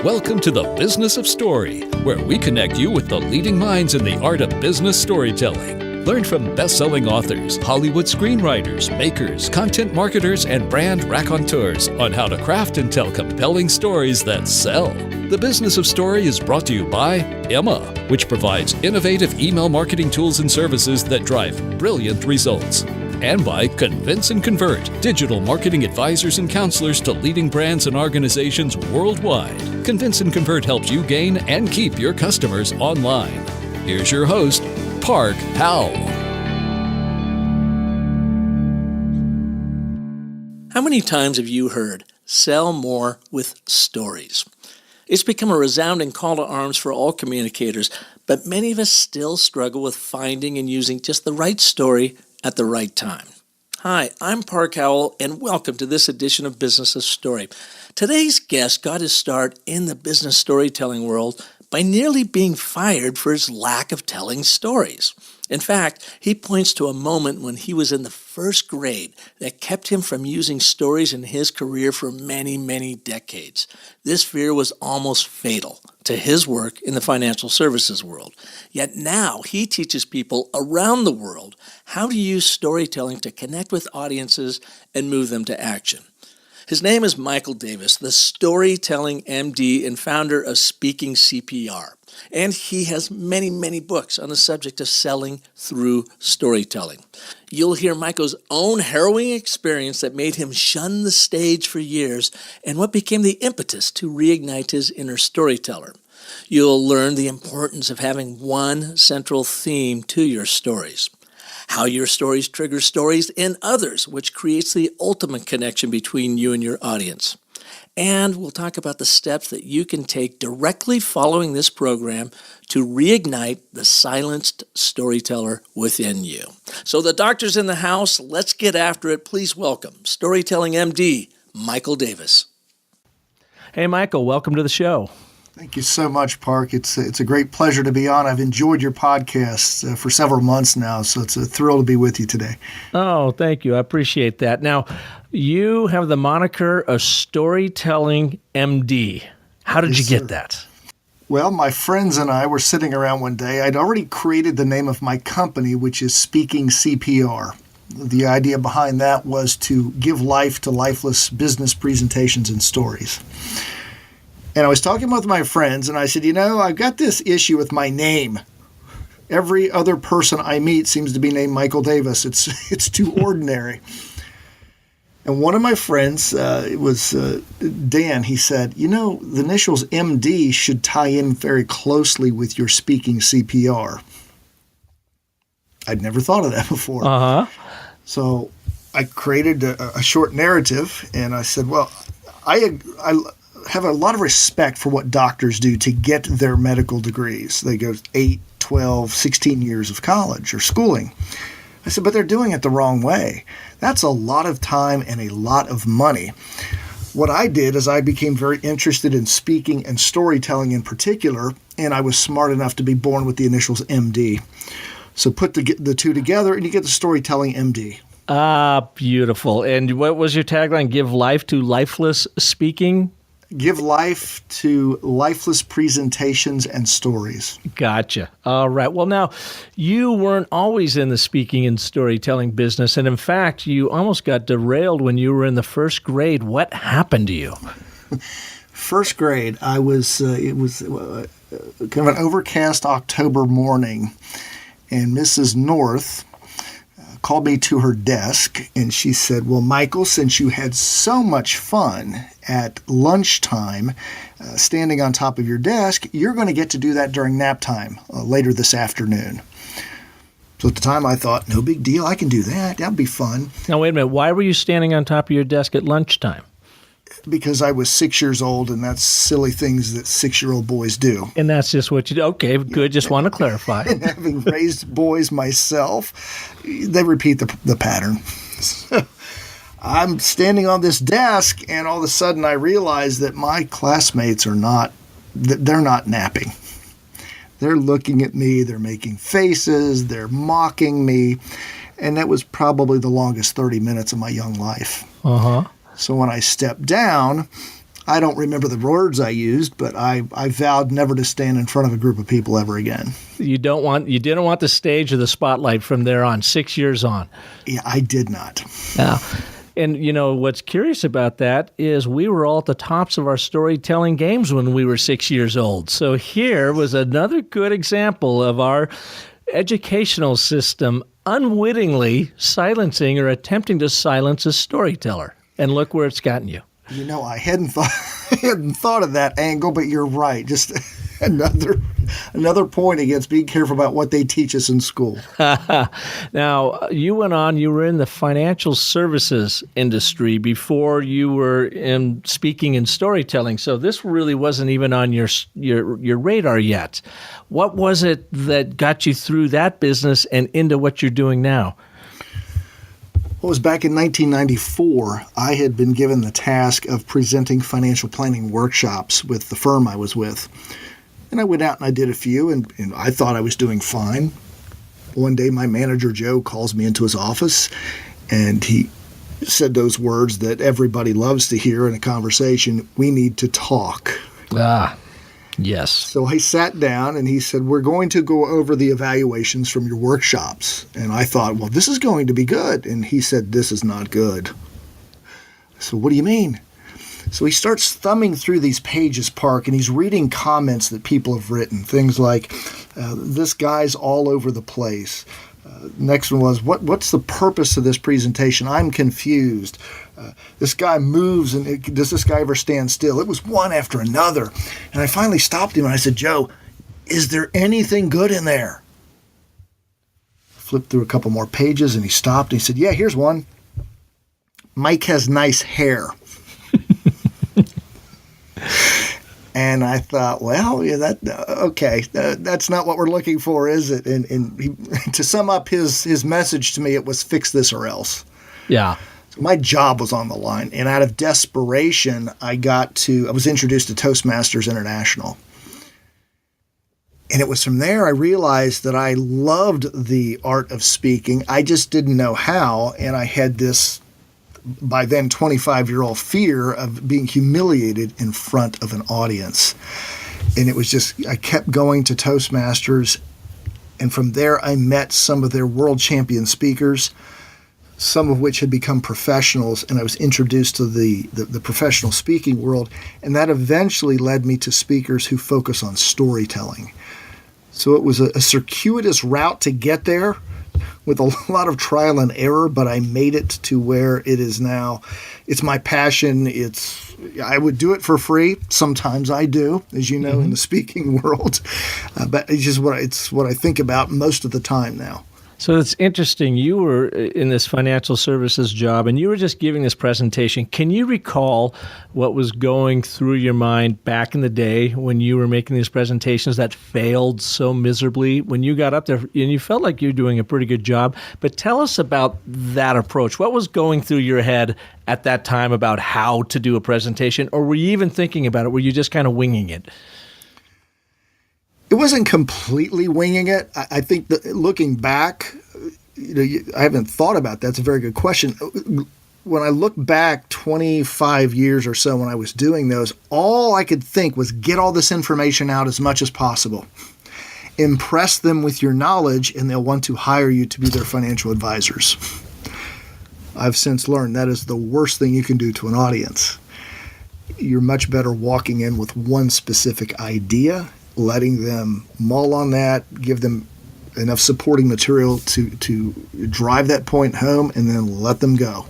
Welcome to the Business of Story, where we connect you with the leading minds in the art of business storytelling. Learn from best-selling authors, Hollywood screenwriters, makers, content marketers, and brand raconteurs on how to craft and tell compelling stories that sell. The Business of Story is brought to you by Emma, which provides innovative email marketing tools and services that drive brilliant results. And by Convince and Convert, digital marketing advisors and counselors to leading brands and organizations worldwide. Convince and Convert helps you gain and keep your customers online. Here's your host, Park Howell. How many times have you heard, sell more with stories? It's become a resounding call to arms for all communicators, but many of us still struggle with finding and using just the right story at the right time. Hi, I'm Park Howell, and welcome to this edition of Business of Story. Today's guest got his start in the business storytelling world by nearly being fired for his lack of telling stories. In fact, he points to a moment when he was in the first grade that kept him from using stories in his career for many, many decades. This fear was almost fatal to his work in the financial services world. Yet now he teaches people around the world how to use storytelling to connect with audiences and move them to action. His name is Michael Davis, the storytelling MD and founder of Speaking CPR. And he has many, many books on the subject of selling through storytelling. You'll hear Michael's own harrowing experience that made him shun the stage for years and what became the impetus to reignite his inner storyteller. You'll learn the importance of having one central theme to your stories, how your stories trigger stories in others, which creates the ultimate connection between you and your audience. And we'll talk about the steps that you can take directly following this program to reignite the silenced storyteller within you. So the doctor's in the house. Let's get after it. Please welcome Storytelling MD, Michael Davis. Hey, Michael, welcome to the show. Thank you so much, Park. It's a great pleasure to be on. I've enjoyed your podcast for several months now, so it's a thrill to be with you today. Oh, thank you. I appreciate that. Now, you have the moniker of Storytelling MD. How did you get that? Well, my friends and I were sitting around one day. I'd already created the name of my company, which is Speaking CPR. The idea behind that was to give life to lifeless business presentations and stories. And I was talking with my friends, and I said, I've got this issue with my name. Every other person I meet seems to be named Michael Davis. It's too ordinary. And one of my friends, it was Dan, he said, the initials MD should tie in very closely with your Speaking CPR. I'd never thought of that before. Uh-huh. So I created a short narrative, and I said, well, I have a lot of respect for what doctors do to get their medical degrees. They go 8, 12, 16 years of college or schooling. I said, but they're doing it the wrong way. That's a lot of time and a lot of money. What I did is I became very interested in speaking and storytelling in particular, and I was smart enough to be born with the initials MD. So put the two together and you get the Storytelling MD. Ah, beautiful. And what was your tagline? Give life to lifeless speaking? Give life to lifeless presentations and stories. Gotcha. All right. Well, now, you weren't always in the speaking and storytelling business. And in fact, you almost got derailed when you were in the first grade. What happened to you? First grade, it was kind of an overcast October morning. And Mrs. North called me to her desk, and she said, well, Michael, since you had so much fun at lunchtime standing on top of your desk, you're going to get to do that during nap time later this afternoon. So at the time I thought, no big deal, I can do that. That'll be fun. Now, wait a minute. Why were you standing on top of your desk at lunchtime? Because I was 6 years old, and that's silly things that 6-year-old boys do. And that's just what you do. Okay, good. Just want to clarify. And having raised boys myself, they repeat the pattern. So I'm standing on this desk, and all of a sudden I realize that my classmates they're not napping. They're looking at me, they're making faces, they're mocking me, and that was probably the longest 30 minutes of my young life. Uh-huh. So when I stepped down, I don't remember the words I used, but I vowed never to stand in front of a group of people ever again. You didn't want the stage or the spotlight from there on, 6 years on. Yeah, I did not. Now, and what's curious about that is we were all at the tops of our storytelling games when we were 6 years old. So here was another good example of our educational system unwittingly silencing or attempting to silence a storyteller. And look where it's gotten you. I hadn't thought of that angle, but you're right. Just another point against being careful about what they teach us in school. Now, you were in the financial services industry before you were in speaking and storytelling. So this really wasn't even on your radar yet. What was it that got you through that business and into what you're doing now? Well, it was back in 1994. I had been given the task of presenting financial planning workshops with the firm I was with. And I went out and I did a few, and I thought I was doing fine. One day, my manager, Joe, calls me into his office, and he said those words that everybody loves to hear in a conversation: "We need to talk." Yes. So I sat down and he said, "We're going to go over the evaluations from your workshops." And I thought, well, this is going to be good. And he said, "This is not good." So what do you mean? So he starts thumbing through these pages, Park, and he's reading comments that people have written. Things like, "This guy's all over the place." Next one was, what's the purpose of this presentation? I'm confused. This guy moves, and does this guy ever stand still? It was one after another. And I finally stopped him, and I said, "Joe, is there anything good in there?" Flipped through a couple more pages, and he stopped, and he said, "Yeah, here's one. Mike has nice hair." And I thought, well, yeah, okay, that's not what we're looking for, is it? And to sum up his message to me, it was fix this or else. Yeah. So my job was on the line, and out of desperation, I was introduced to Toastmasters International. And it was from there I realized that I loved the art of speaking. I just didn't know how, and I had this, by then 25-year-old fear of being humiliated in front of an audience. And it was just, I kept going to Toastmasters, and from there I met some of their world champion speakers, some of which had become professionals, and I was introduced to the professional speaking world, and that eventually led me to speakers who focus on storytelling. So it was a circuitous route to get there, with a lot of trial and error, but I made it to where it is now. It's my passion. I would do it for free. Sometimes I do, as you know, in the speaking world. But it's what I think about most of the time now. So it's interesting. You were in this financial services job, and you were just giving this presentation. Can you recall what was going through your mind back in the day when you were making these presentations that failed so miserably? When you got up there, and you felt like you were doing a pretty good job, but tell us about that approach. What was going through your head at that time about how to do a presentation, or were you even thinking about it? Were you just kind of winging it? It wasn't completely winging it. I think that looking back, I haven't thought about that. That's a very good question. When I look back 25 years or so when I was doing those, all I could think was get all this information out as much as possible. Impress them with your knowledge, and they'll want to hire you to be their financial advisors. I've since learned that is the worst thing you can do to an audience. You're much better walking in with one specific idea, letting them mull on that, give them enough supporting material to drive that point home, and then let them go.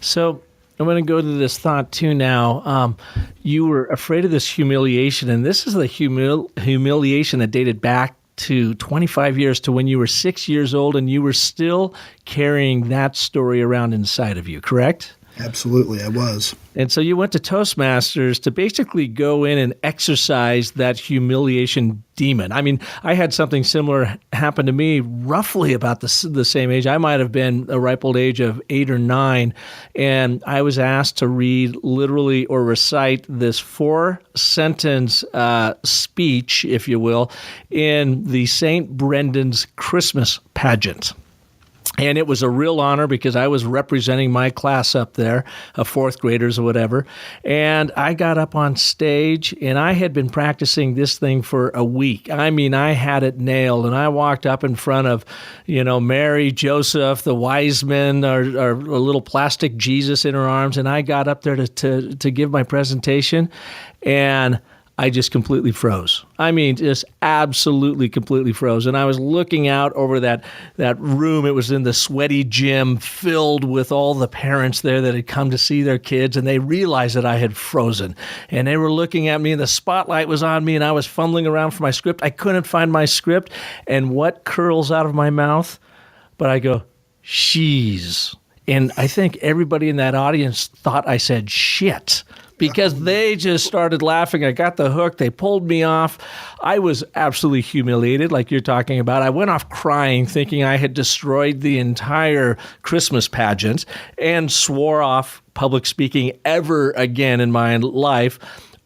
So I'm going to go to this thought too now. You were afraid of this humiliation, and this is the humiliation that dated back to 25 years to when you were 6 years old, and you were still carrying that story around inside of you, correct? Absolutely, I was. And so you went to Toastmasters to basically go in and exercise that humiliation demon. I mean, I had something similar happen to me roughly about the same age. I might have been a ripe old age of 8 or 9, and I was asked to read literally or recite this 4-sentence speech, if you will, in the St. Brendan's Christmas pageant. And it was a real honor because I was representing my class up there, of fourth graders or whatever. And I got up on stage, and I had been practicing this thing for a week. I mean, I had it nailed. And I walked up in front of, Mary, Joseph, the wise men, our little plastic Jesus in her arms. And I got up there to give my presentation. And I just completely froze. I mean, just absolutely completely froze. And I was looking out over that room. It was in the sweaty gym filled with all the parents there that had come to see their kids, and they realized that I had frozen. And they were looking at me, and the spotlight was on me, and I was fumbling around for my script. I couldn't find my script. And what curls out of my mouth? But I go, she's. And I think everybody in that audience thought I said shit, because they just started laughing. I got the hook. They pulled me off. I was absolutely humiliated, like you're talking about. I went off crying, thinking I had destroyed the entire Christmas pageant, and swore off public speaking ever again in my life,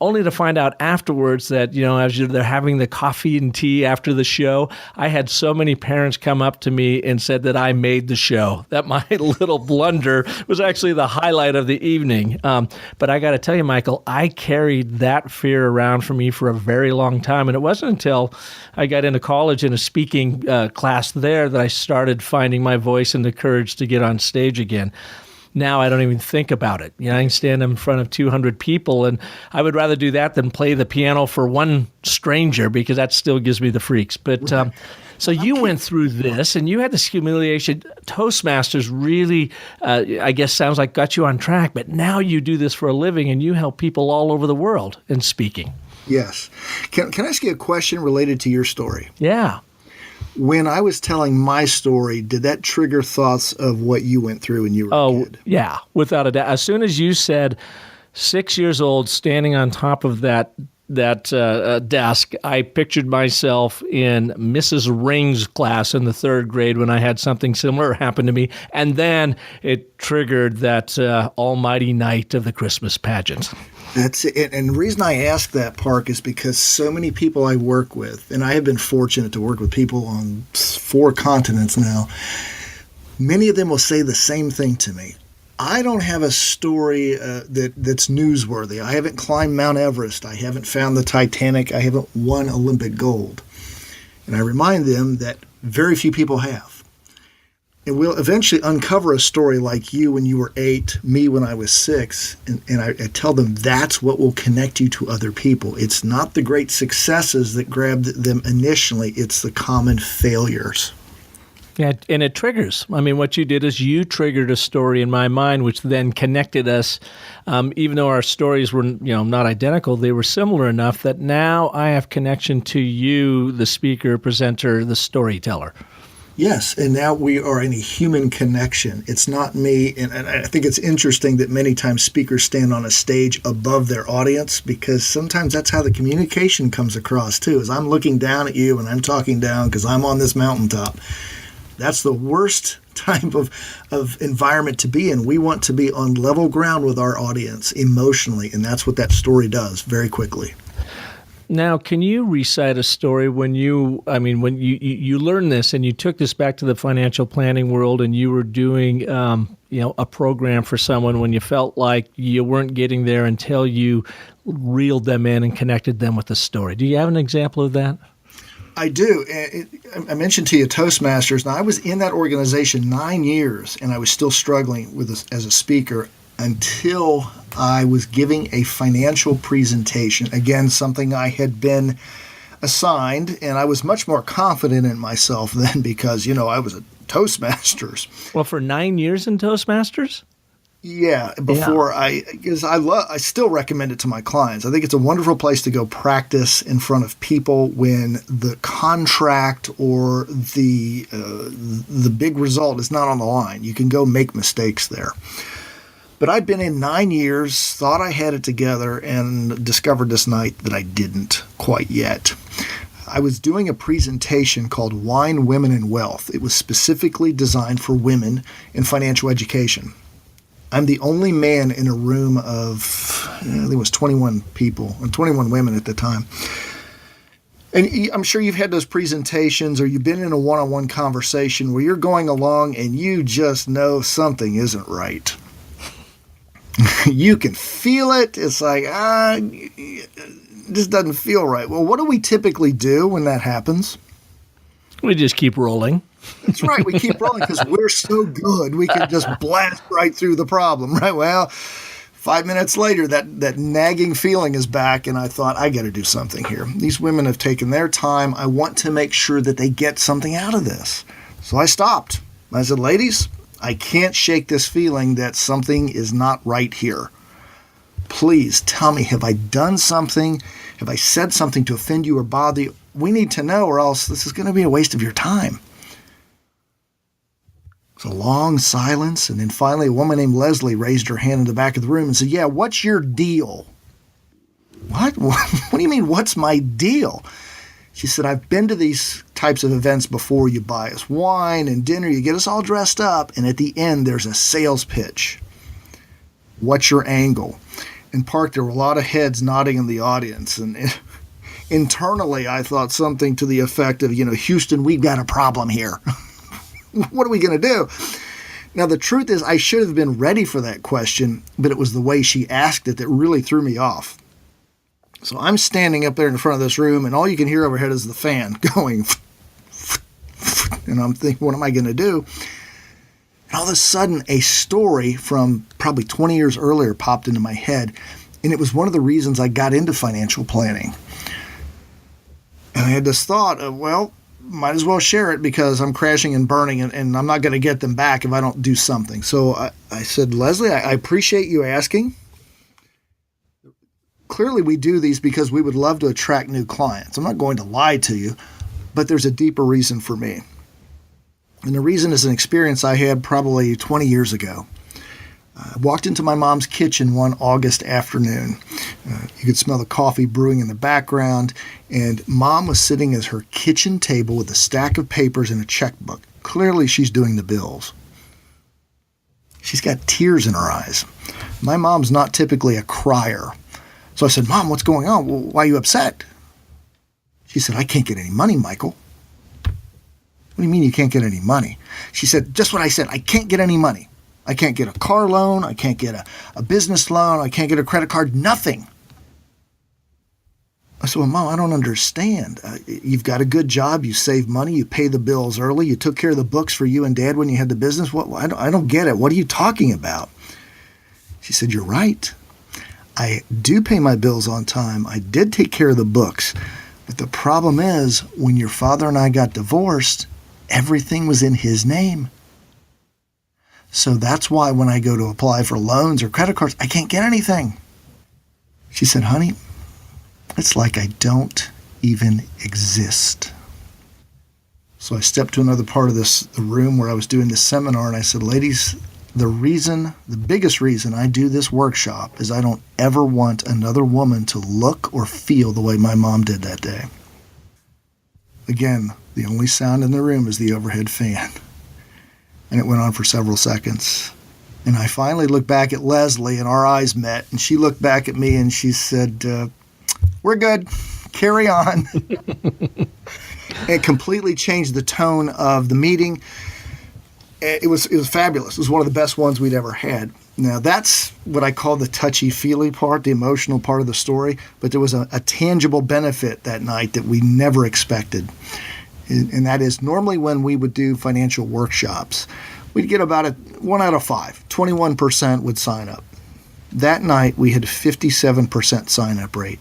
only to find out afterwards that, as they're having the coffee and tea after the show, I had so many parents come up to me and said that I made the show, that my little blunder was actually the highlight of the evening. But I got to tell you, Michael, I carried that fear around for me for a very long time. And it wasn't until I got into college in a speaking class there that I started finding my voice and the courage to get on stage again. Now I don't even think about it. I can stand in front of 200 people, and I would rather do that than play the piano for one stranger, because that still gives me the freaks. But so you went through this, and you had this humiliation. Toastmasters really, I guess, sounds like got you on track. But now you do this for a living, and you help people all over the world in speaking. Yes. Can I ask you a question related to your story? Yeah. When I was telling my story, did that trigger thoughts of what you went through when you were a kid? Yeah, without a doubt. As soon as you said 6 years old, standing on top of that desk, I pictured myself in Mrs. Ring's class in the third grade when I had something similar happen to me. And then it triggered that almighty night of the Christmas pageant. That's it. And the reason I ask that, Park, is because so many people I work with, and I have been fortunate to work with people on 4 continents now, many of them will say the same thing to me. I don't have a story that's newsworthy. I haven't climbed Mount Everest. I haven't found the Titanic. I haven't won Olympic gold. And I remind them that very few people have. And we'll eventually uncover a story like you when you were 8, me when I was 6, and I tell them that's what will connect you to other people. It's not the great successes that grabbed them initially. It's the common failures. Yeah, and it triggers. I mean, what you did is you triggered a story in my mind, which then connected us. Even though our stories were, not identical, they were similar enough that now I have connection to you, the speaker, presenter, the storyteller. Yes, and now we are in a human connection. It's not me, and I think it's interesting that many times speakers stand on a stage above their audience, because sometimes that's how the communication comes across too, is I'm looking down at you and I'm talking down because I'm on this mountaintop. That's the worst type of environment to be in. We want to be on level ground with our audience emotionally, and that's what that story does very quickly. Now, can you recite a story when you learned this and you took this back to the financial planning world and you were doing, a program for someone when you felt like you weren't getting there until you reeled them in and connected them with the story? Do you have an example of that? I do. I mentioned to you Toastmasters. Now, I was in that organization 9 years, and I was still struggling with this as a speaker until I was giving a financial presentation. Again, something I had been assigned, and I was much more confident in myself then because, I was a Toastmasters. Well, for 9 years in Toastmasters? Yeah, because I still recommend it to my clients. I think it's a wonderful place to go practice in front of people when the contract or the big result is not on the line. You can go make mistakes there. But I'd been in 9 years, thought I had it together, and discovered this night that I didn't quite yet. I was doing a presentation called Wine, Women, and Wealth. It was specifically designed for women in financial education. I'm the only man in a room of, I think it was 21 people, and 21 women at the time. And I'm sure you've had those presentations or you've been in a one-on-one conversation where you're going along and you just know something isn't right. You can feel it. It's like, this doesn't feel right. Well, what do we typically do when that happens? We just keep rolling. That's right. We keep rolling because we're so good. We can just blast right through the problem, right? Well, 5 minutes later, that nagging feeling is back, and I thought, I got to do something here. These women have taken their time. I want to make sure that they get something out of this. So I stopped. I said, ladies, I can't shake this feeling that something is not right here. Please tell me, have I done something? Have I said something to offend you or bother you? We need to know, or else this is going to be a waste of your time. It's a long silence, and then finally a woman named Leslie raised her hand in the back of the room and said, yeah, what's your deal? What? What do you mean, what's my deal? She said, I've been to these types of events before. You buy us wine and dinner, you get us all dressed up, and at the end there's a sales pitch. What's your angle? In part, there were a lot of heads nodding in the audience, and internally I thought something to the effect of, Houston, we've got a problem here. What are we going to do? Now, the truth is I should have been ready for that question, but it was the way she asked it that really threw me off. So I'm standing up there in front of this room, and all you can hear overhead is the fan going, and I'm thinking, what am I going to do? And all of a sudden, a story from probably 20 years earlier popped into my head, and it was one of the reasons I got into financial planning. And I had this thought of, well, might as well share it because I'm crashing and burning, and I'm not going to get them back if I don't do something. So I said, Leslie, I appreciate you asking. Clearly, we do these because we would love to attract new clients. I'm not going to lie to you, but there's a deeper reason for me. And the reason is an experience I had probably 20 years ago. I walked into my mom's kitchen one August afternoon. You could smell the coffee brewing in the background, and Mom was sitting at her kitchen table with a stack of papers and a checkbook. Clearly, she's doing the bills. She's got tears in her eyes. My mom's not typically a crier. So I said, Mom, what's going on? Why are you upset? She said, I can't get any money, Michael. What do you mean you can't get any money? She said, just what I said. I can't get any money. I can't get a car loan. I can't get a business loan. I can't get a credit card. Nothing. I said, well, Mom, I don't understand. You've got a good job. You save money. You pay the bills early. You took care of the books for you and Dad when you had the business. I don't get it. What are you talking about? She said, you're right. I do pay my bills on time. I did take care of the books. But the problem is, when your father and I got divorced, everything was in his name. So that's why when I go to apply for loans or credit cards, I can't get anything. She said, honey, it's like I don't even exist. So I stepped to another part of the room where I was doing this seminar, and I said, ladies, the biggest reason I do this workshop is I don't ever want another woman to look or feel the way my mom did that day. Again, the only sound in the room is the overhead fan. And it went on for several seconds. And I finally looked back at Leslie, and our eyes met, and she looked back at me and she said, we're good, carry on. It completely changed the tone of the meeting. It was fabulous. It was one of the best ones we'd ever had. Now, that's what I call the touchy-feely part, the emotional part of the story, but there was a tangible benefit that night that we never expected. And that is, normally when we would do financial workshops, we'd get about 1 out of 5. 21% would sign up. That night, we had a 57% sign-up rate.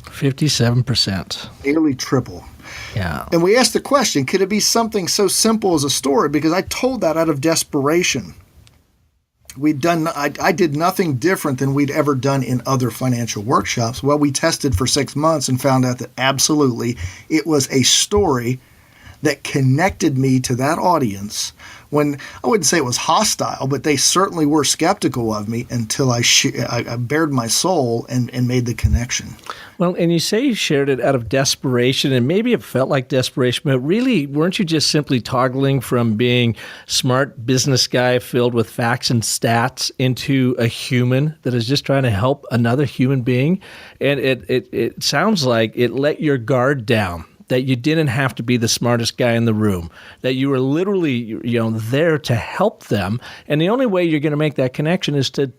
57%. Nearly triple. Yeah. And we asked the question, could it be something so simple as a story? Because I told that out of desperation. I did nothing different than we'd ever done in other financial workshops. Well, we tested for 6 months and found out that absolutely it was a story that connected me to that audience when I wouldn't say it was hostile, but they certainly were skeptical of me until I bared my soul and made the connection. Well, and you say you shared it out of desperation, and maybe it felt like desperation, but really, weren't you just simply toggling from being smart business guy filled with facts and stats into a human that is just trying to help another human being? And it sounds like it let your guard down, that you didn't have to be the smartest guy in the room, that you were literally, there to help them. And the only way you're going to make that connection is to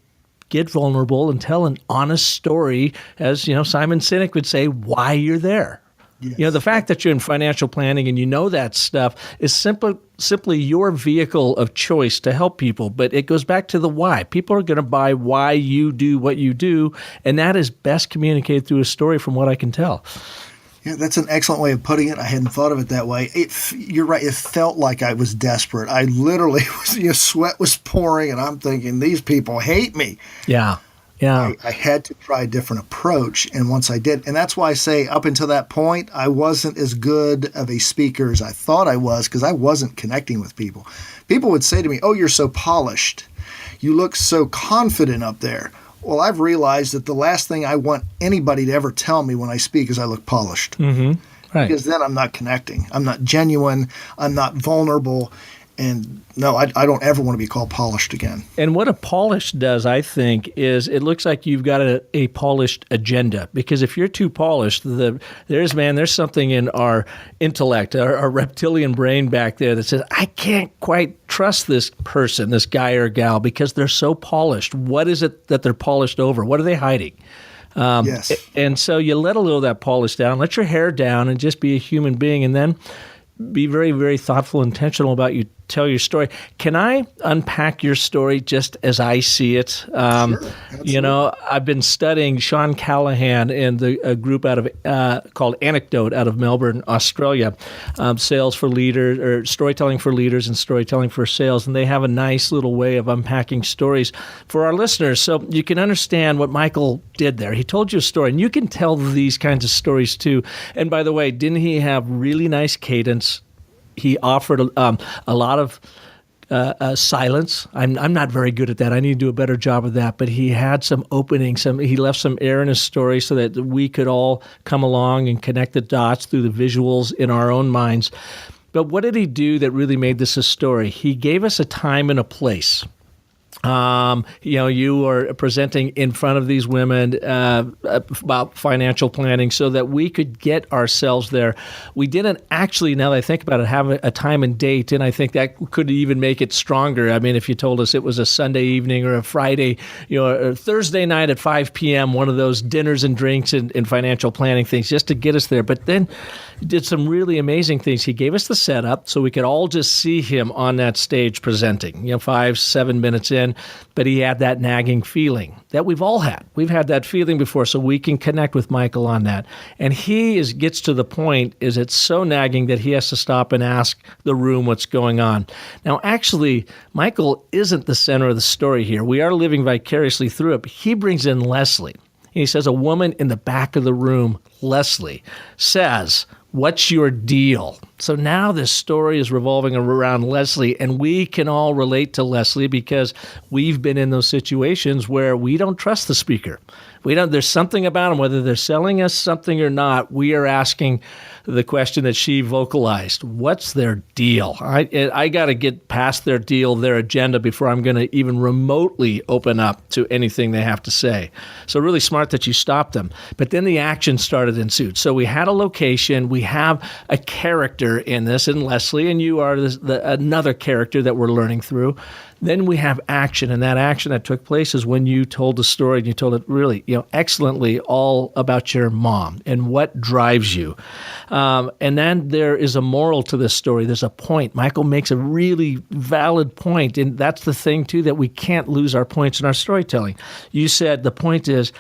get vulnerable and tell an honest story, as Simon Sinek would say, why you're there. Yes. The fact that you're in financial planning and that stuff is simply your vehicle of choice to help people. But it goes back to the why. People are going to buy why you do what you do, and that is best communicated through a story, from what I can tell. Yeah, that's an excellent way of putting it. I hadn't thought of it that way. You're right. It felt like I was desperate. I literally was, sweat was pouring, and I'm thinking, these people hate me. Yeah. Yeah. I had to try a different approach. And once I did, and that's why I say up until that point, I wasn't as good of a speaker as I thought I was, because I wasn't connecting with people. People would say to me, "Oh, you're so polished. You look so confident up there." Well, I've realized that the last thing I want anybody to ever tell me when I speak is I look polished. Mm-hmm. Right. Because then I'm not connecting. I'm not genuine. I'm not vulnerable. And no, I don't ever want to be called polished again. And what a polish does, I think, is it looks like you've got a polished agenda. Because if you're too polished, there's something in our intellect, our reptilian brain back there that says, I can't quite trust this person, this guy or gal, because they're so polished. What is it that they're polished over? What are they hiding? Yes. And so you let a little of that polish down, let your hair down, and just be a human being, and then be very, very thoughtful, intentional about you tell your story. Can I unpack your story just as I see it? Sure, absolutely. I've been studying Sean Callahan and a group out of called Anecdote out of Melbourne, Australia, sales for leaders, or storytelling for leaders and storytelling for sales, and they have a nice little way of unpacking stories for our listeners, so you can understand what Michael did there. He told you a story, and you can tell these kinds of stories too. And by the way, didn't he have really nice cadence? He offered a lot of silence. I'm not very good at that. I need to do a better job of that. But he had some opening. He left some air in his story so that we could all come along and connect the dots through the visuals in our own minds. But what did he do that really made this a story? He gave us a time and a place. You are presenting in front of these women about financial planning so that we could get ourselves there. We didn't actually, now that I think about it, have a time and date, and I think that could even make it stronger. I mean, if you told us it was a Sunday evening or a Friday, or Thursday night at 5 p.m., one of those dinners and drinks and financial planning things, just to get us there. But then he did some really amazing things. He gave us the setup so we could all just see him on that stage presenting, 5-7 minutes in. But he had that nagging feeling that we've all had. We've had that feeling before, so we can connect with Michael on that. And he gets to the point, it's so nagging that he has to stop and ask the room what's going on. Now, actually, Michael isn't the center of the story here. We are living vicariously through it, but he brings in Leslie. He says, a woman in the back of the room, Leslie, says, "What's your deal?" So now this story is revolving around Leslie, and we can all relate to Leslie because we've been in those situations where we don't trust the speaker. There's something about them, whether they're selling us something or not, we are asking the question that she vocalized. What's their deal? I got to get past their deal, their agenda, before I'm going to even remotely open up to anything they have to say. So really smart that you stopped them. But then the action started ensued. So we had a location, we have a character in this, and Leslie, and you are another character that we're learning through. Then we have action, and that action that took place is when you told the story, and you told it really, excellently, all about your mom and what drives you. And then there is a moral to this story. There's a point. Michael makes a really valid point, and that's the thing, too, that we can't lose our points in our storytelling. You said the point is,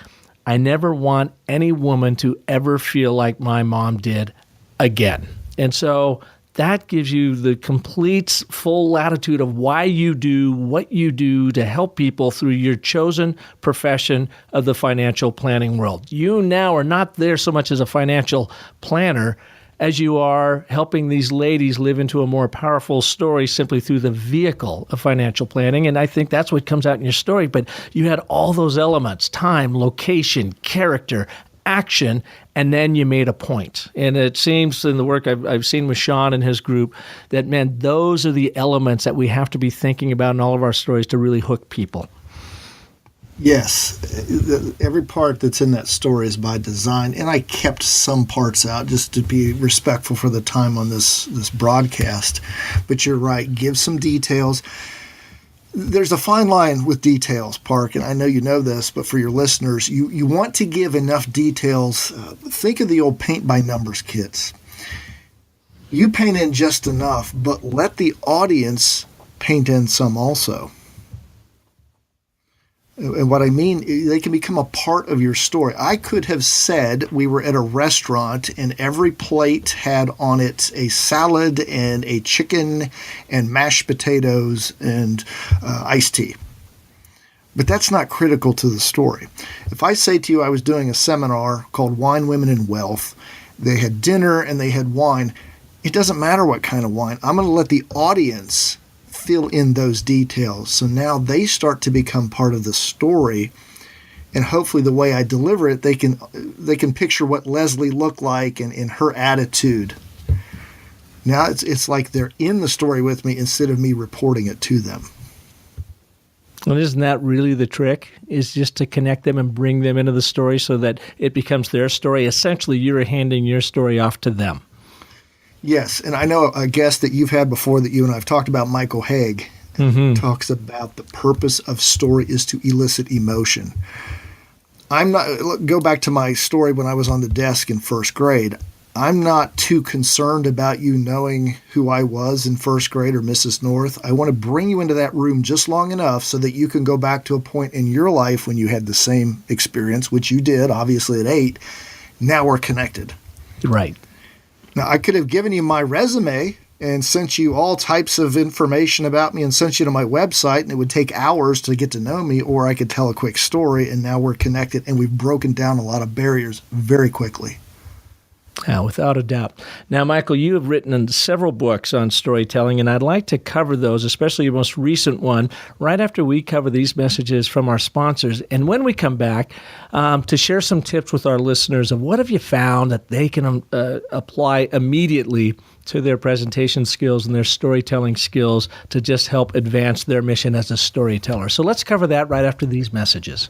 I never want any woman to ever feel like my mom did again. And so that gives you the complete, full latitude of why you do what you do to help people through your chosen profession of the financial planning world. You now are not there so much as a financial planner as you are helping these ladies live into a more powerful story simply through the vehicle of financial planning. And I think that's what comes out in your story. But you had all those elements: time, location, character, action, and then you made a point. And it seems in the work I've seen with Sean and his group that, man, those are the elements that we have to be thinking about in all of our stories to really hook people. Yes, every part that's in that story is by design, and I kept some parts out just to be respectful for the time on this broadcast. But you're right, give some details. There's a fine line with details, Park, and I know you know this, but for your listeners, you want to give enough details. Think of the old paint by numbers kits. You paint in just enough, but let the audience paint in some also. And what I mean, they can become a part of your story. I could have said we were at a restaurant and every plate had on it a salad and a chicken and mashed potatoes and iced tea. But that's not critical to the story. If I say to you I was doing a seminar called Wine, Women, and Wealth, they had dinner and they had wine, it doesn't matter what kind of wine. I'm going to let the audience fill in those details. So now they start to become part of the story, and hopefully the way I deliver it, they can picture what Leslie looked like and in her attitude. Now it's like they're in the story with me instead of me reporting it to them. And isn't that really the trick, is just to connect them and bring them into the story so that it becomes their story? Essentially, you're handing your story off to them. Yes, and I know a guest that you've had before that you and I have talked about, Michael Haig, talks about the purpose of story is to elicit emotion. Go back to my story when I was on the desk in first grade. I'm not too concerned about you knowing who I was in first grade or Mrs. North. I want to bring you into that room just long enough so that you can go back to a point in your life when you had the same experience, which you did, obviously, at 8. Now we're connected. Right. Now, I could have given you my resume and sent you all types of information about me and sent you to my website, and it would take hours to get to know me, or I could tell a quick story, and now we're connected, and we've broken down a lot of barriers very quickly. Yeah, without a doubt. Now, Michael, you have written several books on storytelling, and I'd like to cover those, especially your most recent one, right after we cover these messages from our sponsors. And when we come back, to share some tips with our listeners of what have you found that they can apply immediately to their presentation skills and their storytelling skills to just help advance their mission as a storyteller. So let's cover that right after these messages.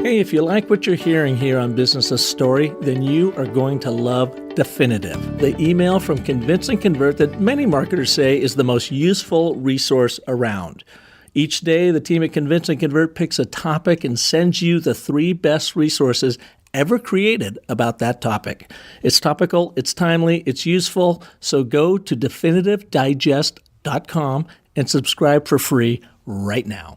Hey, if you like what you're hearing here on Business of Story, then you are going to love Definitive, the email from Convince and Convert that many marketers say is the most useful resource around. Each day, the team at Convince and Convert picks a topic and sends you the 3 best resources ever created about that topic. It's topical, it's timely, it's useful, so go to definitivedigest.com and subscribe for free right now.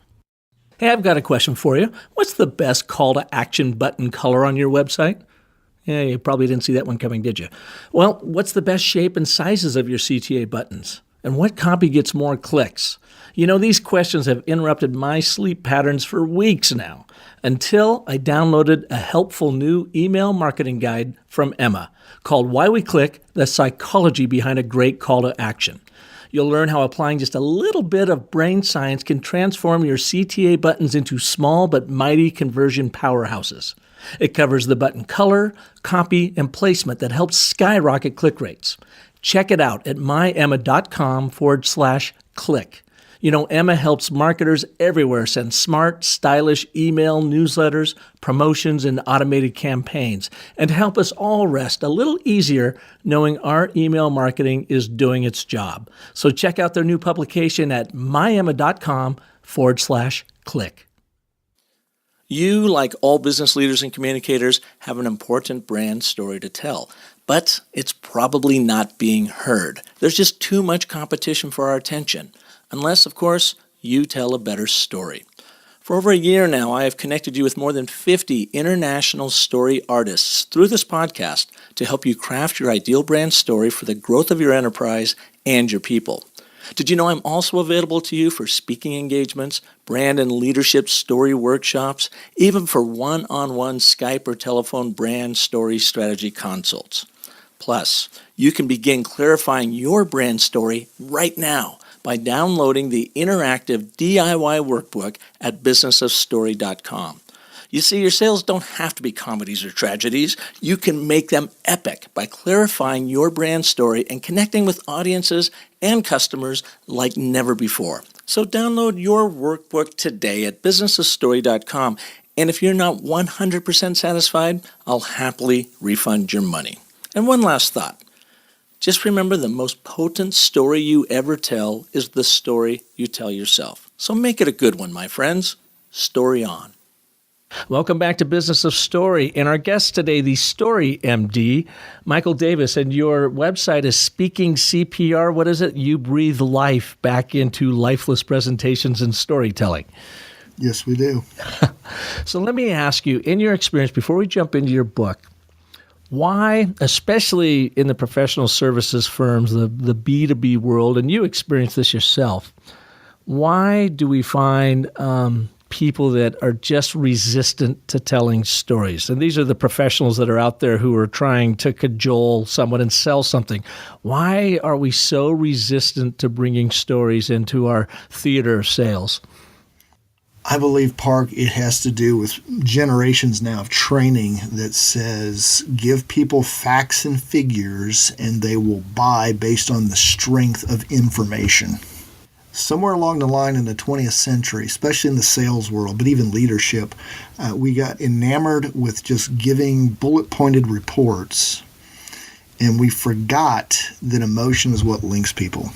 Hey, I've got a question for you. What's the best call to action button color on your website? Yeah, you probably didn't see that one coming, did you? Well, what's the best shape and sizes of your CTA buttons? And what copy gets more clicks? You know, these questions have interrupted my sleep patterns for weeks now, until I downloaded a helpful new email marketing guide from Emma called Why We Click: The Psychology Behind a Great Call to Action. You'll learn how applying just a little bit of brain science can transform your CTA buttons into small but mighty conversion powerhouses. It covers the button color, copy, and placement that helps skyrocket click rates. Check it out at myemma.com/click. You know, Emma helps marketers everywhere send smart, stylish email newsletters, promotions, and automated campaigns, and to help us all rest a little easier knowing our email marketing is doing its job. So check out their new publication at myemma.com/click. You, like all business leaders and communicators, have an important brand story to tell, but it's probably not being heard. There's just too much competition for our attention. Unless, of course, you tell a better story. For over a year now, I have connected you with more than 50 international story artists through this podcast to help you craft your ideal brand story for the growth of your enterprise and your people. Did you know I'm also available to you for speaking engagements, brand and leadership story workshops, even for one-on-one Skype or telephone brand story strategy consults? Plus, you can begin clarifying your brand story right now by downloading the interactive DIY workbook at businessofstory.com. You see, your sales don't have to be comedies or tragedies. You can make them epic by clarifying your brand story and connecting with audiences and customers like never before. So download your workbook today at businessofstory.com. And if you're not 100% satisfied, I'll happily refund your money. And one last thought. Just remember, the most potent story you ever tell is the story you tell yourself. So make it a good one, my friends. Story on. Welcome back to Business of Story. And our guest today, the Story MD, Michael Davis. And your website is Speaking CPR. What is it? You breathe life back into lifeless presentations and storytelling. Yes, we do. So let me ask you, in your experience, before we jump into your book, why, especially in the professional services firms, the B2B world, and you experienced this yourself, why do we find people that are just resistant to telling stories? And these are the professionals that are out there who are trying to cajole someone and sell something. Why are we so resistant to bringing stories into our theater sales? I believe, Park, it has to do with generations now of training that says give people facts and figures and they will buy based on the strength of information. Somewhere along the line in the 20th century, especially in the sales world, but even leadership, we got enamored with just giving bullet-pointed reports, and we forgot that emotion is what links people.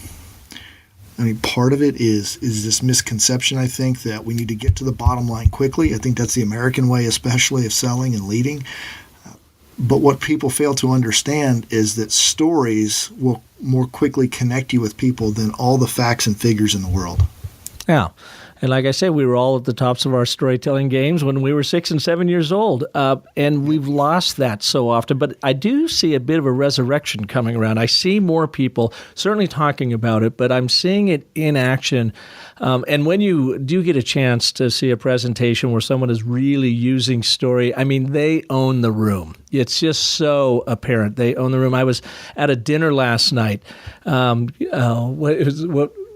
I mean, part of it is this misconception, I think, that we need to get to the bottom line quickly. I think that's the American way, especially, of selling and leading. But what people fail to understand is that stories will more quickly connect you with people than all the facts and figures in the world. Yeah. And like I said, we were all at the tops of our storytelling games when we were 6 and 7 years old. And we've lost that so often. But I do see a bit of a resurrection coming around. I see more people certainly talking about it, but I'm seeing it in action. And when you do get a chance to see a presentation where someone is really using story, I mean, they own the room. It's just so apparent. They own the room. I was at a dinner last night.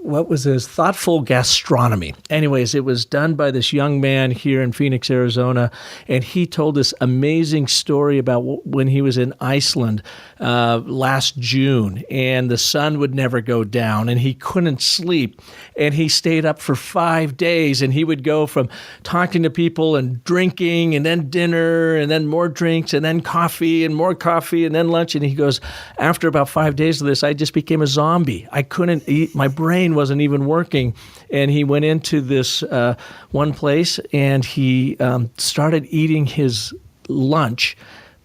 What was this? Thoughtful Gastronomy. Anyways, it was done by this young man here in Phoenix, Arizona, and he told this amazing story about when he was in Iceland last June, and the sun would never go down, and he couldn't sleep, and he stayed up for 5 days, and he would go from talking to people and drinking, and then dinner, and then more drinks, and then coffee, and more coffee, and then lunch, and he goes, after about 5 days of this, I just became a zombie. I couldn't eat. My brain wasn't even working. And he went into this one place and he started eating his lunch,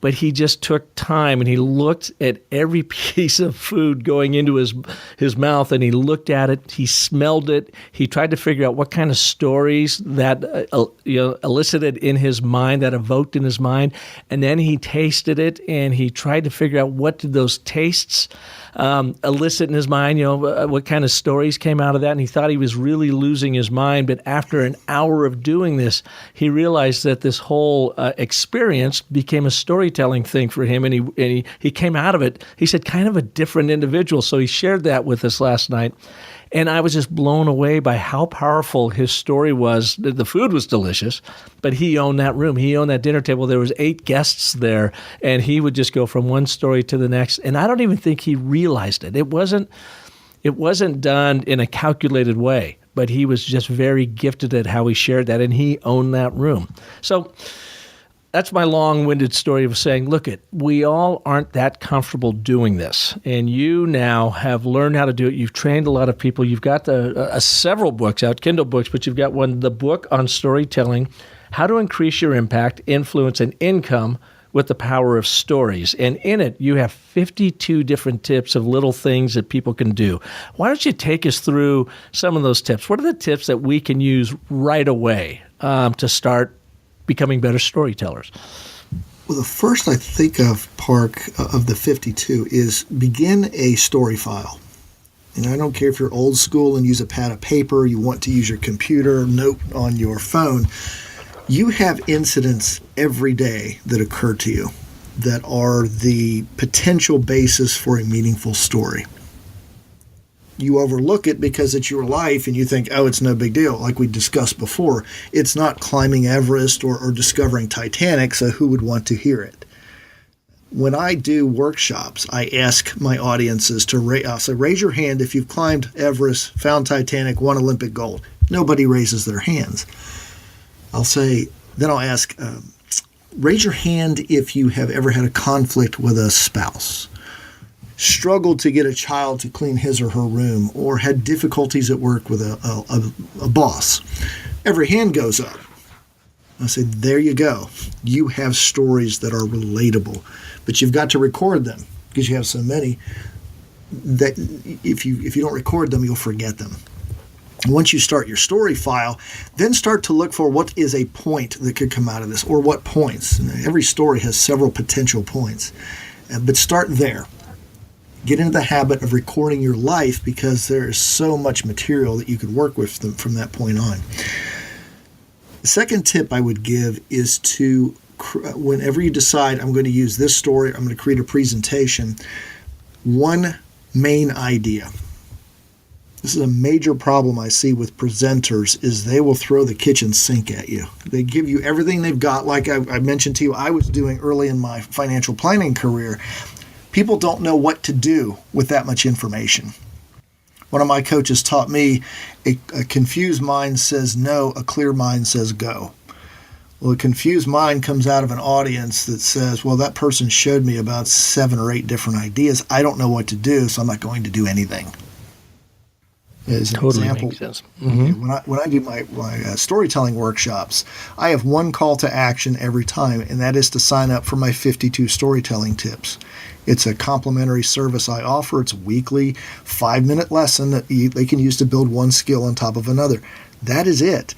but he just took time and he looked at every piece of food going into his mouth, and he looked at it, he smelled it, he tried to figure out what kind of stories that elicited in his mind, that evoked in his mind, and then he tasted it and he tried to figure out what did those tastes elicit in his mind, what kind of stories came out of that, and he thought he was really losing his mind. But after an hour of doing this, he realized that this whole experience became a storytelling thing for him, and he came out of it, he said, kind of a different individual. So he shared that with us last night. And I was just blown away by how powerful his story was. The food was delicious, but he owned that room. He owned that dinner table. There was 8 guests there, and he would just go from one story to the next. And I don't even think he realized it. It wasn't done in a calculated way, but he was just very gifted at how he shared that, and he owned that room. So that's my long-winded story of saying, look, we all aren't that comfortable doing this. And you now have learned how to do it. You've trained a lot of people. You've got several books out, Kindle books, but you've got the book on storytelling, How to Increase Your Impact, Influence, and Income with the Power of Stories. And in it, you have 52 different tips of little things that people can do. Why don't you take us through some of those tips? What are the tips that we can use right away to start becoming better storytellers? Well, the first I think of, Park, of the 52 is begin a story file. And I don't care if you're old school and use a pad of paper, you want to use your computer, note on your phone. You have incidents every day that occur to you that are the potential basis for a meaningful story. You overlook it because it's your life and you think, oh, it's no big deal. Like we discussed before, it's not climbing Everest or discovering Titanic, so who would want to hear it? When I do workshops, I ask my audiences I'll say, raise your hand if you've climbed Everest, found Titanic, won Olympic gold. Nobody raises their hands. Then I'll ask, raise your hand if you have ever had a conflict with a spouse, struggled to get a child to clean his or her room, or had difficulties at work with a boss. Every hand goes up. I say, there you go. You have stories that are relatable, but you've got to record them because you have so many that if you don't record them, you'll forget them. Once you start your story file, then start to look for what is a point that could come out of this, or what points. And every story has several potential points, but start there. Get into the habit of recording your life because there is so much material that you could work with from that point on. The second tip I would give is to, whenever you decide I'm going to use this story, I'm going to create a presentation, one main idea. This is a major problem I see with presenters is they will throw the kitchen sink at you. They give you everything they've got. Like I mentioned to you, I was doing early in my financial planning career. People don't know what to do with that much information. One of my coaches taught me a confused mind says no, a clear mind says go. Well, a confused mind comes out of an audience that says, well, that person showed me about 7 or 8 different ideas. I don't know what to do, so I'm not going to do anything. As an Totally example, makes sense. Mm-hmm. When I do my storytelling workshops, I have one call to action every time, and that is to sign up for my 52 storytelling tips. It's a complimentary service I offer. It's a weekly 5-minute lesson that they can use to build one skill on top of another. That is it.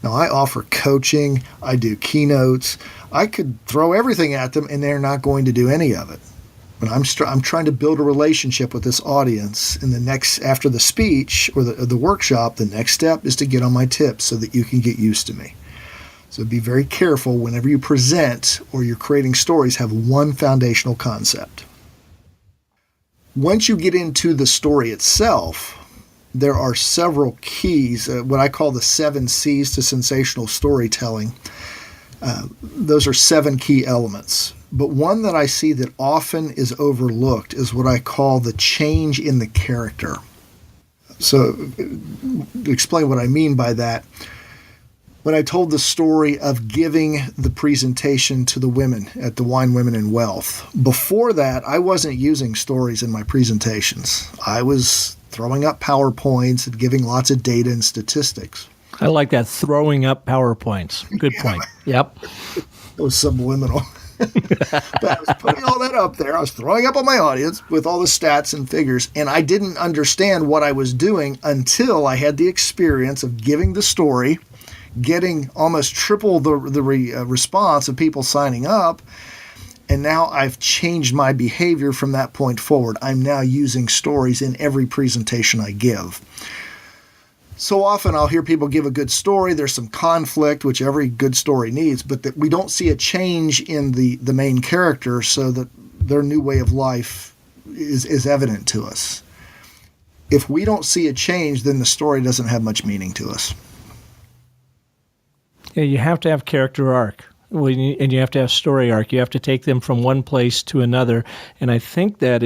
Now, I offer coaching. I do keynotes. I could throw everything at them, and they're not going to do any of it. But I'm trying to build a relationship with this audience. And after the speech or the workshop, the next step is to get on my tips so that you can get used to me. So be very careful whenever you present or you're creating stories, have one foundational concept. Once you get into the story itself, there are several keys, what I call the 7 C's to sensational storytelling. Those are 7 key elements. But one that I see that often is overlooked is what I call the change in the character. So to explain what I mean by that, when I told the story of giving the presentation to the women at the Wine, Women, and Wealth, before that, I wasn't using stories in my presentations. I was throwing up PowerPoints and giving lots of data and statistics. I like that, throwing up PowerPoints. Good point. Yep. It was subliminal. But I was putting all that up there. I was throwing up on my audience with all the stats and figures, and I didn't understand what I was doing until I had the experience of giving the story, getting almost triple the response of people signing up, and now I've changed my behavior from that point forward. I'm now using stories in every presentation I give. So often I'll hear people give a good story. There's some conflict, which every good story needs, but that we don't see a change in the main character so that their new way of life is evident to us. If we don't see a change, then the story doesn't have much meaning to us. Yeah, you have to have character arc. And you have to have story arc. You have to take them from one place to another. And I think that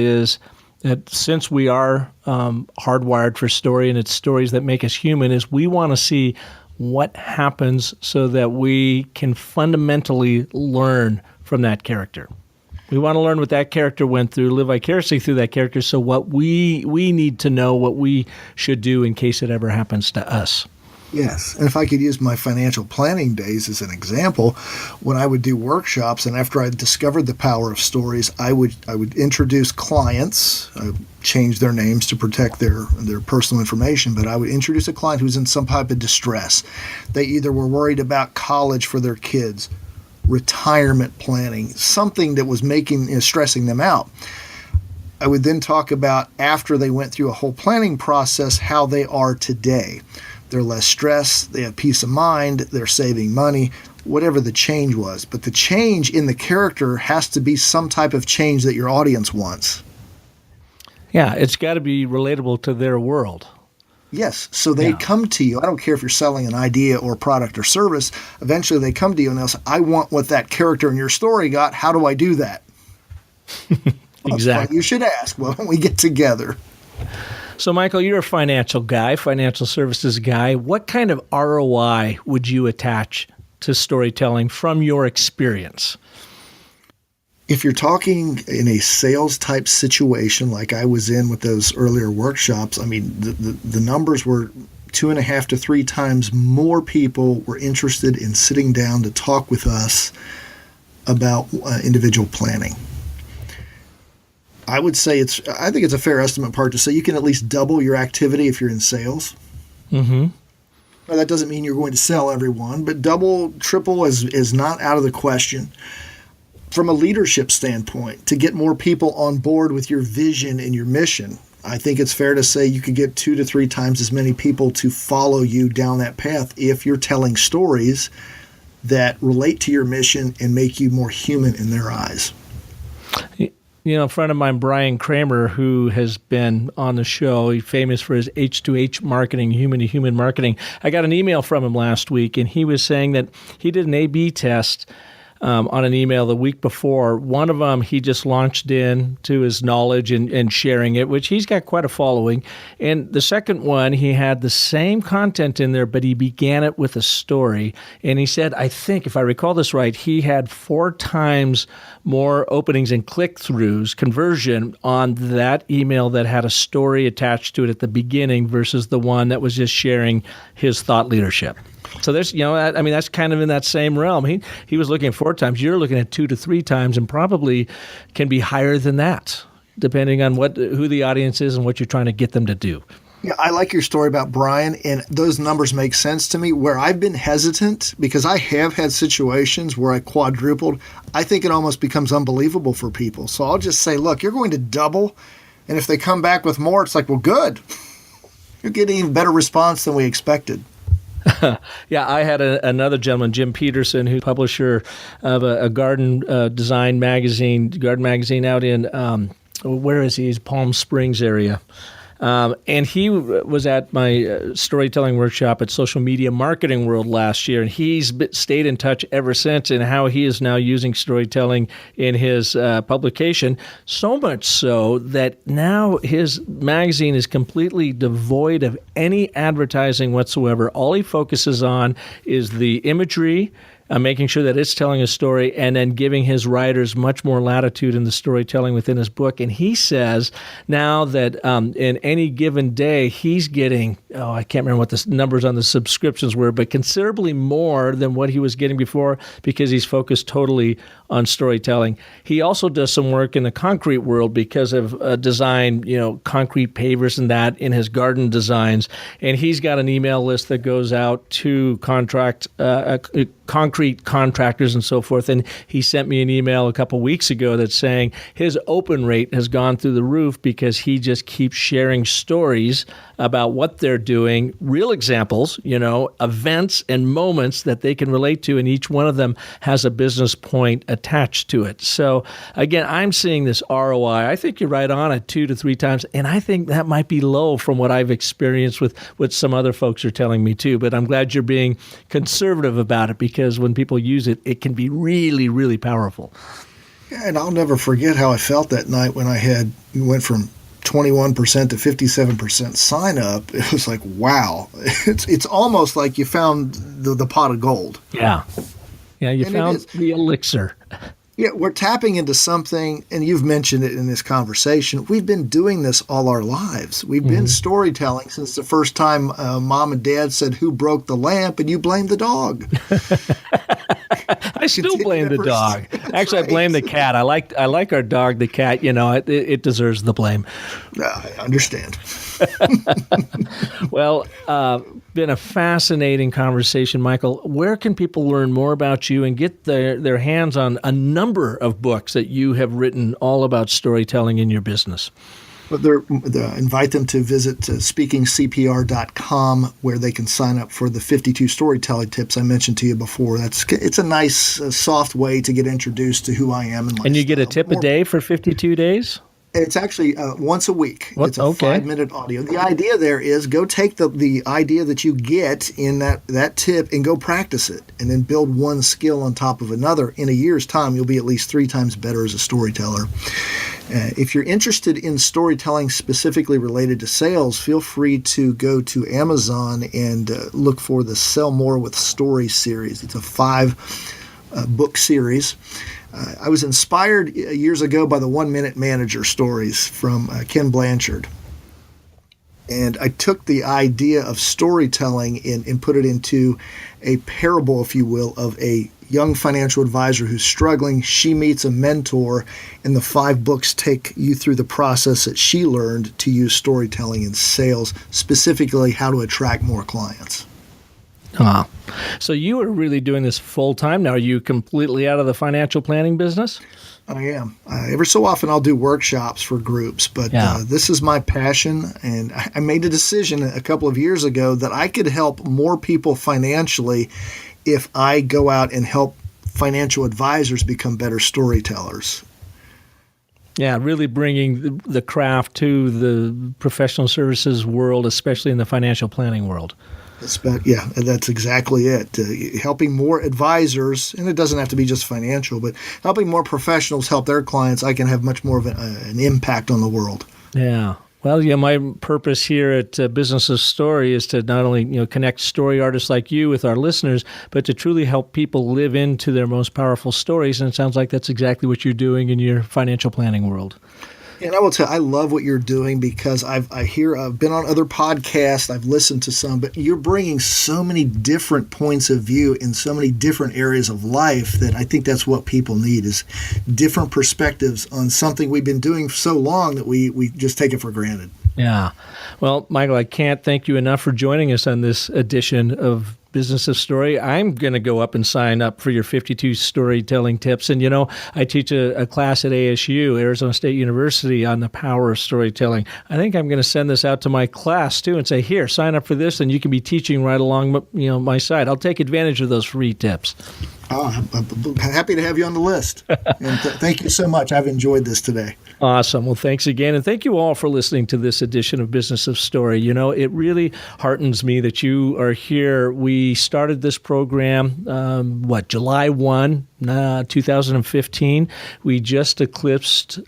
since we are hardwired for story, and it's stories that make us human, is we want to see what happens so that we can fundamentally learn from that character. We want to learn what that character went through, live vicariously through that character, so what we need to know what we should do in case it ever happens to us. Yes. And if I could use my financial planning days as an example, when I would do workshops and after I discovered the power of stories, I would introduce clients, change their names to protect their personal information, but I would introduce a client who's in some type of distress. They either were worried about college for their kids, retirement planning, something that was stressing them out. I would then talk about, after they went through a whole planning process, how they are today. They're less stressed, they have peace of mind, they're saving money, whatever the change was. But the change in the character has to be some type of change that your audience wants. Yeah, it's got to be relatable to their world. Yes, so they come to you. I don't care if you're selling an idea or product or service. Eventually they come to you and they'll say, I want what that character in your story got. How do I do that? Exactly. You should ask. Well, when we get together. So, Michael, you're a financial guy, financial services guy. What kind of ROI would you attach to storytelling from your experience? If you're talking in a sales type situation like I was in with those earlier workshops, I mean, the numbers were 2.5 to 3 times more people were interested in sitting down to talk with us about individual planning. I would say I think it's a fair estimate part to say you can at least double your activity if you're in sales. Mm-hmm. Now, that doesn't mean you're going to sell everyone, but double, triple is not out of the question. From a leadership standpoint, to get more people on board with your vision and your mission, I think it's fair to say you could get 2 to 3 times as many people to follow you down that path if you're telling stories that relate to your mission and make you more human in their eyes. You know, a friend of mine, Brian Kramer, who has been on the show, he's famous for his H2H marketing, human-to-human marketing. I got an email from him last week, and he was saying that he did an A/B test on an email the week before. One of them, he just launched in to his knowledge and sharing it, which he's got quite a following. And the second one, he had the same content in there, but he began it with a story. And he said, I think, if I recall this right, he had 4 times more openings and click-throughs, conversion on that email that had a story attached to it at the beginning versus the one that was just sharing his thought leadership. So there's, I mean, that's kind of in that same realm. He was looking at 4 times. You're looking at 2 to 3 times, and probably can be higher than that, depending on who the audience is and what you're trying to get them to do. Yeah, I like your story about Brian, and those numbers make sense to me. Where I've been hesitant, because I have had situations where I quadrupled, I think it almost becomes unbelievable for people. So I'll just say, look, you're going to double, and if they come back with more, it's like, well, good. You're getting even better response than we expected. Yeah, I had another gentleman, Jim Peterson, who's publisher of a garden design magazine, garden magazine out in, where is he? He's Palm Springs area. And he was at my storytelling workshop at Social Media Marketing World last year, and he's stayed in touch ever since in how he is now using storytelling in his publication, so much so that now his magazine is completely devoid of any advertising whatsoever. All he focuses on is the imagery, making sure that it's telling a story, and then giving his writers much more latitude in the storytelling within his book. And he says now that in any given day, he's getting, I can't remember what the numbers on the subscriptions were, but considerably more than what he was getting before because he's focused totally on storytelling. He also does some work in the concrete world because of design, concrete pavers and that in his garden designs. And he's got an email list that goes out to concrete contractors and so forth. And he sent me an email a couple weeks ago that's saying his open rate has gone through the roof because he just keeps sharing stories about what they're doing, real examples, events and moments that they can relate to, and each one of them has a business point attached to it. So again, I'm seeing this ROI. I think you're right on it 2 to 3 times, and I think that might be low from what I've experienced with what some other folks are telling me too. But I'm glad you're being conservative about it, because when people use it, it can be really, really powerful. Yeah, and I'll never forget how I felt that night when we went from 21% to 57% sign up. It was like, wow. It's almost like you found the pot of gold. Yeah. Yeah, you found the elixir. Yeah, we're tapping into something, and you've mentioned it in this conversation. We've been doing this all our lives. We've been storytelling since the first time mom and dad said, "Who broke the lamp?" and you blamed the dog. I still blame the dog. Actually, I blame the cat. I like our dog, the cat. It deserves the blame. I understand. Well, been a fascinating conversation, Michael. Where can people learn more about you and get their hands on a number of books that you have written all about storytelling in your business? But invite them to visit speakingcpr.com, where they can sign up for the 52 storytelling tips I mentioned to you before. It's a nice, soft way to get introduced to who I am. And you get a tip a day for 52 days? It's actually once a week. What? It's a 5-minute audio. The idea there is go take the idea that you get in that tip and go practice it, and then build one skill on top of another. In a year's time, you'll be at least 3 times better as a storyteller. If you're interested in storytelling specifically related to sales, feel free to go to Amazon and look for the Sell More with Stories series. It's a 5-book series. I was inspired years ago by the 1-Minute Manager stories from Ken Blanchard. And I took the idea of storytelling and put it into a parable, if you will, of a young financial advisor who's struggling. She meets a mentor, and the 5 books take you through the process that she learned to use storytelling in sales, specifically how to attract more clients. So you are really doing this full time now. Are you completely out of the financial planning business? I am. Every so often I'll do workshops for groups, but this is my passion, and I made a decision a couple of years ago that I could help more people financially if I go out and help financial advisors become better storytellers. Yeah, really bringing the craft to the professional services world, especially in the financial planning world. That's exactly it. Helping more advisors, and it doesn't have to be just financial, but helping more professionals help their clients, I can have much more of an impact on the world. Yeah. Well, my purpose here at Business of Story is to not only connect story artists like you with our listeners, but to truly help people live into their most powerful stories. And it sounds like that's exactly what you're doing in your financial planning world. And I will tell you, I love what you're doing because I've been on other podcasts, I've listened to some, but you're bringing so many different points of view in so many different areas of life that I think that's what people need, is different perspectives on something we've been doing so long that we just take it for granted. Yeah. Well, Michael, I can't thank you enough for joining us on this edition of Business of Story. I'm going to go up and sign up for your 52 storytelling tips. And, I teach a class at ASU, Arizona State University, on the power of storytelling. I think I'm going to send this out to my class, too, and say, here, sign up for this, and you can be teaching right along my side. I'll take advantage of those free tips. Oh, I'm happy to have you on the list. And thank you so much. I've enjoyed this today. Awesome. Well, thanks again. And thank you all for listening to this edition of Business of Story. It really heartens me that you are here. We started this program, July 1, 2015. We just eclipsed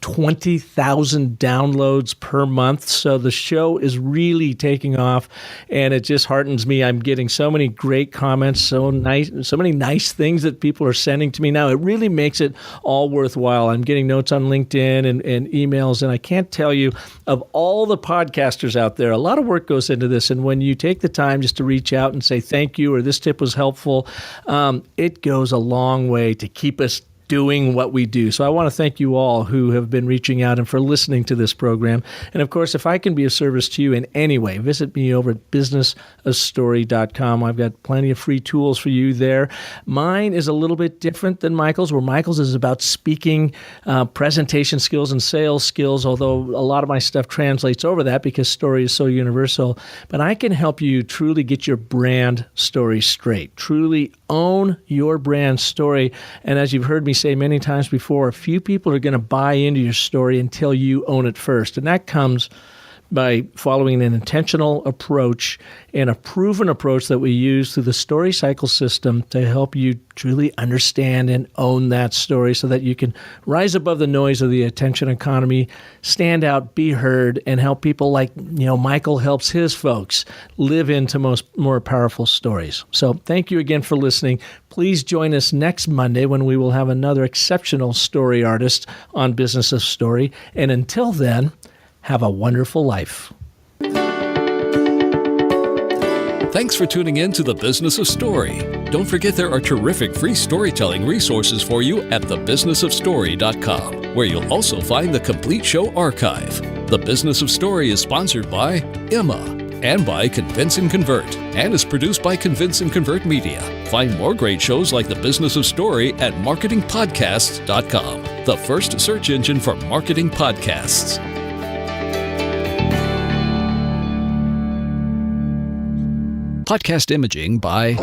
20,000 downloads per month. So the show is really taking off, and it just heartens me. I'm getting so many great comments, so many nice things that people are sending to me now. It really makes it all worthwhile. I'm getting notes on LinkedIn and emails, and I can't tell you, of all the podcasters out there, a lot of work goes into this. And when you take the time just to reach out and say thank you or this tip was helpful, it goes a long way to keep us doing what we do. So I want to thank you all who have been reaching out and for listening to this program. And of course, if I can be of service to you in any way, visit me over at businessofstory.com. I've got plenty of free tools for you there. Mine is a little bit different than Michael's, where Michael's is about speaking, presentation skills and sales skills, although a lot of my stuff translates over that because story is so universal. But I can help you truly get your brand story straight, truly own your brand story. And as you've heard me say many times before, few people are going to buy into your story until you own it first. And that comes by following an intentional approach and a proven approach that we use through the story cycle system to help you truly understand and own that story so that you can rise above the noise of the attention economy, stand out, be heard, and help people like, Michael helps his folks live into more powerful stories. So thank you again for listening. Please join us next Monday when we will have another exceptional story artist on Business of Story. And until then, have a wonderful life. Thanks for tuning in to The Business of Story. Don't forget there are terrific free storytelling resources for you at thebusinessofstory.com, where you'll also find the complete show archive. The Business of Story is sponsored by Emma, and by Convince and Convert, and is produced by Convince and Convert Media. Find more great shows like The Business of Story at marketingpodcasts.com, the first search engine for marketing podcasts. Podcast imaging by